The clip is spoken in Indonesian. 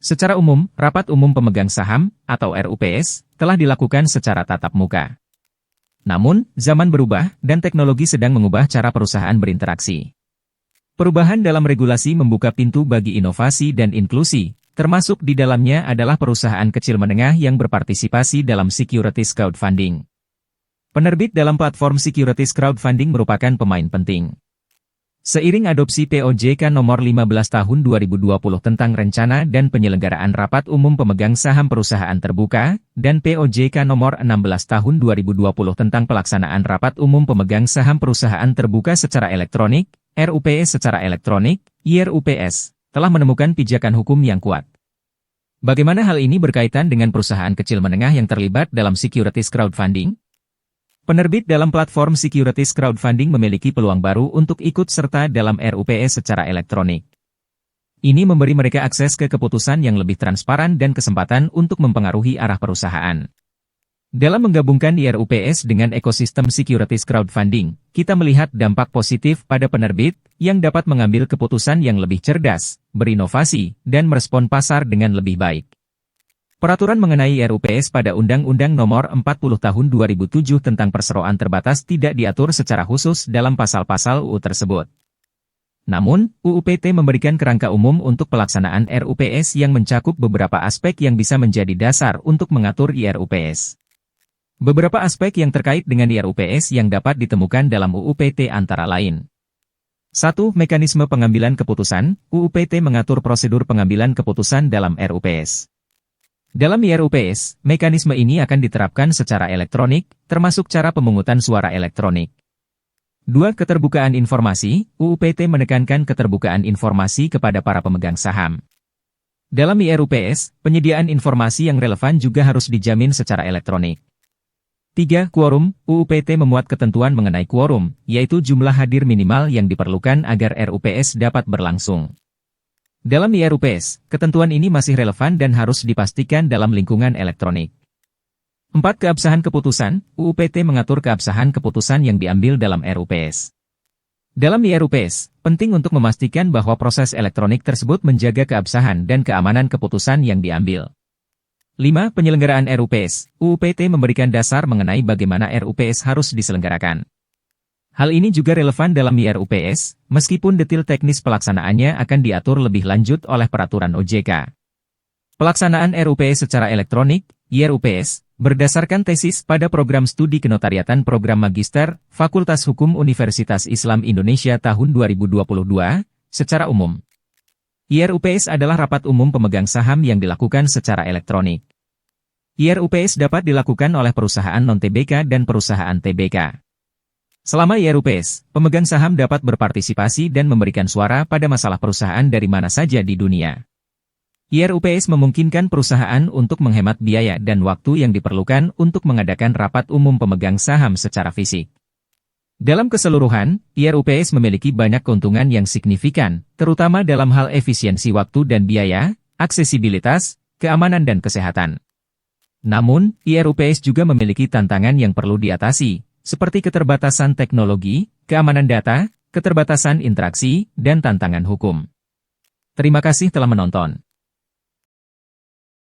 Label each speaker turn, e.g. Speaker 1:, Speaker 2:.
Speaker 1: Secara umum, rapat umum pemegang saham, atau RUPS, telah dilakukan secara tatap muka. Namun, zaman berubah, dan teknologi sedang mengubah cara perusahaan berinteraksi. Perubahan dalam regulasi membuka pintu bagi inovasi dan inklusi, termasuk di dalamnya adalah perusahaan kecil menengah yang berpartisipasi dalam securities crowdfunding. Penerbit dalam platform securities crowdfunding merupakan pemain penting. Seiring adopsi POJK nomor 15 tahun 2020 tentang rencana dan penyelenggaraan rapat umum pemegang saham perusahaan terbuka, dan POJK nomor 16 tahun 2020 tentang pelaksanaan rapat umum pemegang saham perusahaan terbuka secara elektronik, RUPS secara elektronik, IRUPS, telah menemukan pijakan hukum yang kuat. Bagaimana hal ini berkaitan dengan perusahaan kecil menengah yang terlibat dalam securities crowdfunding? Penerbit dalam platform securities crowdfunding memiliki peluang baru untuk ikut serta dalam RUPS secara elektronik. Ini memberi mereka akses ke keputusan yang lebih transparan dan kesempatan untuk mempengaruhi arah perusahaan. Dalam menggabungkan IRUPS dengan ekosistem securities crowdfunding, kita melihat dampak positif pada penerbit yang dapat mengambil keputusan yang lebih cerdas, berinovasi, dan merespon pasar dengan lebih baik. Peraturan mengenai RUPS pada Undang-Undang Nomor 40 Tahun 2007 tentang perseroan terbatas tidak diatur secara khusus dalam pasal-pasal UU tersebut. Namun, UU PT memberikan kerangka umum untuk pelaksanaan RUPS yang mencakup beberapa aspek yang bisa menjadi dasar untuk mengatur IRUPS. Beberapa aspek yang terkait dengan IRUPS yang dapat ditemukan dalam UU PT antara lain. 1. Mekanisme pengambilan keputusan. UU PT mengatur prosedur pengambilan keputusan dalam RUPS. Dalam IRUPS, mekanisme ini akan diterapkan secara elektronik, termasuk cara pemungutan suara elektronik. 2. Keterbukaan informasi. UU PT menekankan keterbukaan informasi kepada para pemegang saham. Dalam IRUPS, penyediaan informasi yang relevan juga harus dijamin secara elektronik. 3. Quorum. UU PT memuat ketentuan mengenai quorum, yaitu jumlah hadir minimal yang diperlukan agar RUPS dapat berlangsung. Dalam IRUPS, ketentuan ini masih relevan dan harus dipastikan dalam lingkungan elektronik. 4. Keabsahan keputusan. UU PT mengatur keabsahan keputusan yang diambil dalam RUPS. Dalam IRUPS, penting untuk memastikan bahwa proses elektronik tersebut menjaga keabsahan dan keamanan keputusan yang diambil. 5. Penyelenggaraan RUPS. UU PT memberikan dasar mengenai bagaimana RUPS harus diselenggarakan. Hal ini juga relevan dalam IRUPS, meskipun detail teknis pelaksanaannya akan diatur lebih lanjut oleh peraturan OJK. Pelaksanaan RUPS secara elektronik, IRUPS, berdasarkan tesis pada program studi kenotariatan program magister, Fakultas Hukum Universitas Islam Indonesia tahun 2022, secara umum. IRUPS adalah rapat umum pemegang saham yang dilakukan secara elektronik. IRUPS dapat dilakukan oleh perusahaan non-TBK dan perusahaan TBK. Selama IRUPS, pemegang saham dapat berpartisipasi dan memberikan suara pada masalah perusahaan dari mana saja di dunia. IRUPS memungkinkan perusahaan untuk menghemat biaya dan waktu yang diperlukan untuk mengadakan rapat umum pemegang saham secara fisik. Dalam keseluruhan, IRUPS memiliki banyak keuntungan yang signifikan, terutama dalam hal efisiensi waktu dan biaya, aksesibilitas, keamanan dan kesehatan. Namun, IRUPS juga memiliki tantangan yang perlu diatasi, seperti keterbatasan teknologi, keamanan data, keterbatasan interaksi, dan tantangan hukum. Terima kasih telah menonton.